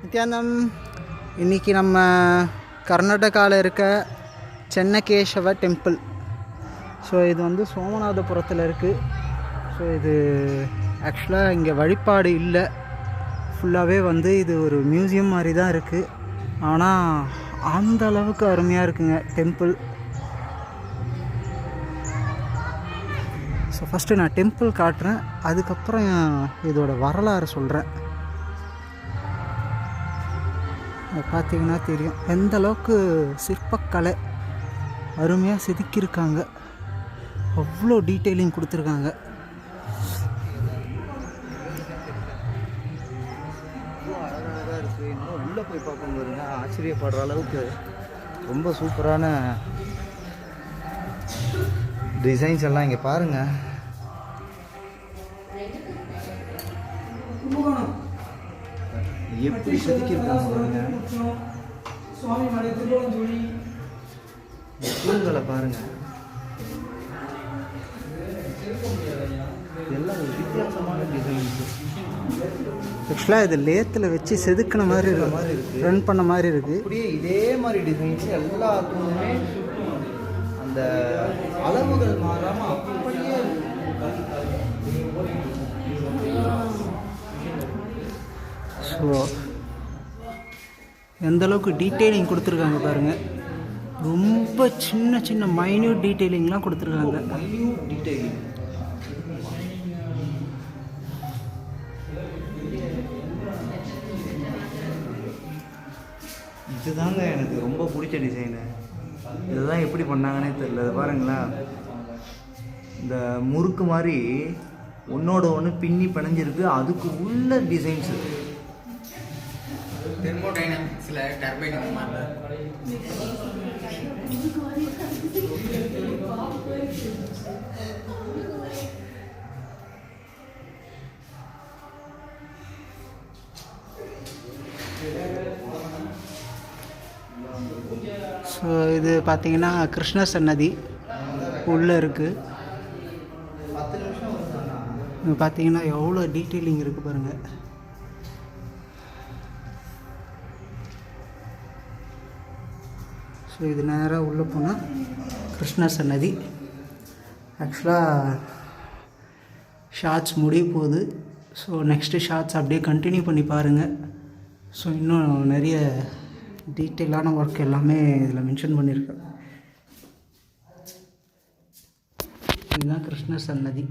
நித்யானந்தம். இன்றைக்கி நம்ம கர்நாடகாவில் இருக்க சென்னகேசவ டெம்பிள். ஸோ இது வந்து சோமநாதபுரத்தில் இருக்குது. ஸோ இது ஆக்சுவலாக இங்கே வழிபாடு இல்லை, ஃபுல்லாகவே வந்து இது ஒரு மியூசியம் மாதிரி தான் இருக்குது. ஆனால் அந்த அளவுக்கு அருமையாக இருக்குங்க டெம்பிள். ஸோ ஃபஸ்ட்டு நான் டெம்பிள் காட்டுறேன், அதுக்கப்புறம் இதோட வரலாறு சொல்கிறேன். பார்த்தீங்கன்னா தெரியும் எந்த அளவுக்கு சிற்பக்கலை அருமையாக செதுக்கியிருக்காங்க, அவ்வளோ டீட்டெயிலிங் கொடுத்துருக்காங்க. அழகாக இருக்குது. இன்னும் உள்ளே போய் பார்க்கும்போதுங்க ஆச்சரியப்படுற அளவுக்கு ரொம்ப சூப்பரான டிசைன்ஸ் எல்லாம் இங்கே பாருங்கள். எப்படி செதுக்கியிருக்காங்க பாருங்க, தூண்களை பாருங்க, எல்லாம் ஒரு வித்தியாசமான டிசைன்ஸ். ஆக்சுவலாக இது லேத்தில் வச்சு செதுக்கின மாதிரி இருக்குது, ரன் பண்ண மாதிரி இருக்குது. அப்படியே இதே மாதிரி டிசைன்ஸ் எல்லா தூணுமே அந்த அளவுகள் மாறாமல் அப்படியே ஸோ எந்த அளவுக்கு டீட்டெயிலிங் கொடுத்துருக்காங்க பாருங்கள். ரொம்ப சின்ன சின்ன மைன்யூட் டீட்டெயிலிங்லாம் கொடுத்துருக்காங்க. மைன்யூட் டீட்டெயிலிங் இதுதாங்க எனக்கு ரொம்ப பிடிச்ச டிசைனு. இதுதான் எப்படி பண்ணாங்கன்னே தெரியல. இது பாருங்களேன், இந்த முறுக்கு மாதிரி ஒன்றோட ஒன்று பின்னி பிணைஞ்சிருக்கு, அதுக்கு உள்ள டிசைன்ஸு. தெர்மோடைனமிக்ஸில் டர்பைன் ஸோ இது பார்த்தீங்கன்னா கிருஷ்ண சன்னதி உள்ளே இருக்குது. பார்த்தீங்கன்னா எவ்வளோ டீட்டெயிலிங் இருக்குது பாருங்கள். ஸோ இது நேராக உள்ளே போனால் கிருஷ்ண சன்னதி. ஆக்சுவலாக ஷார்ட்ஸ் முடிய போகுது. ஸோ நெக்ஸ்ட்டு ஷார்ட்ஸ் அப்படியே கண்டினியூ பண்ணி பாருங்கள். ஸோ இன்னும் நிறைய டீட்டெயிலான ஒர்க் எல்லாமே இதில் மென்ஷன் பண்ணியிருக்கேன். இதுதான் கிருஷ்ண சன்னதி.